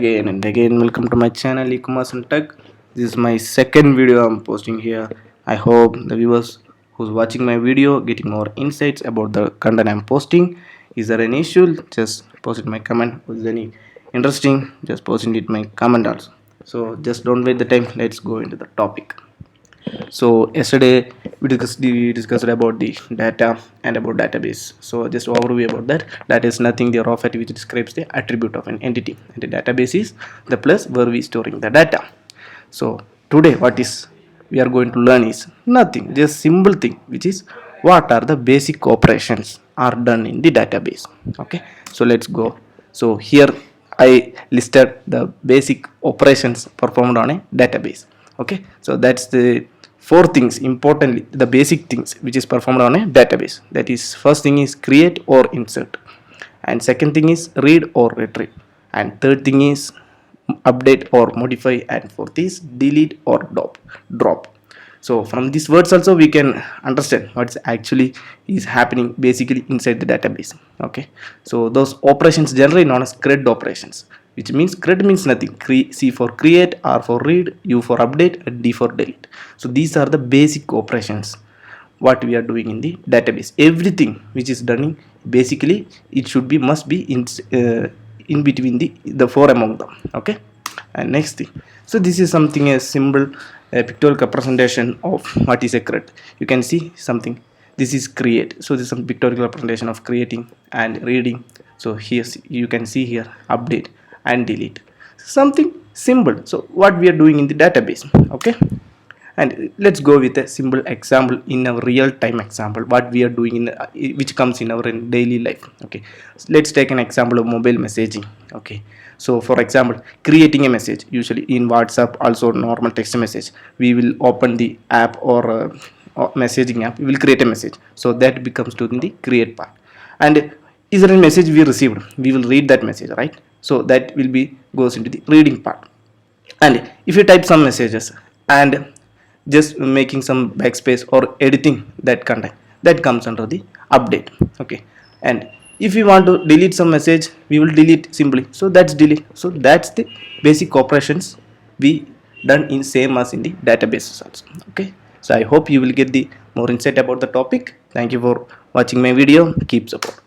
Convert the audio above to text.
Again and again, welcome to my channel e-commerce and tech. This is my second video I'm posting here. I hope the viewers who's watching my video getting more insights about the content I'm posting. Is there any issue? Just post it in my comment. Was any interesting? Just post it in my comment also. So just don't wait the time, let's go into the topic. So yesterday we discussed about the data and about database. So just overview about that. That is nothing the raw file which describes the attribute of an entity, and the database is the place where we storing the data. So today what is we are going to learn is nothing, just simple thing, which is what are the basic operations are done in the database. Okay, so let's go. So here I listed the basic operations performed on a database. Okay, so that's the four things, importantly the basic things which is performed on a database. That is, first thing is create or insert, and second thing is read or retrieve, and third thing is update or modify, and fourth is delete or drop. So from these words also we can understand what's actually is happening basically inside the database. Okay, so those operations generally known as CRUD operations, which means CRUD means nothing, C for create, R for read, U for update, and D for delete. So these are the basic operations what we are doing in the database. Everything which is done in, basically it should be must be in between the four among them. Okay, and next thing, so this is something a symbol, a pictorial representation of what is a CRUD. You can see something, this is create, so this is some pictorial representation of creating and reading. So here you can see here update and delete, something simple. So what we are doing in the database. Okay, and let's go with a simple example in our real time example what we are doing in which comes in our daily life. Okay, so let's take an example of mobile messaging. Okay, so for example, creating a message, usually in WhatsApp, also normal text message, we will open the app or messaging app, we will create a message, so that becomes to the create part. And is there a message we received, we will read that message, right? So that will be goes into the reading part. And if you type some messages and just making some backspace or editing that content, that comes under the update. Okay, and if we want to delete some message, we will delete simply, so that's delete. So that's the basic operations we done in same as in the databases also. Okay, so I hope you will get the more insight about the topic. Thank you for watching my video. Keep support.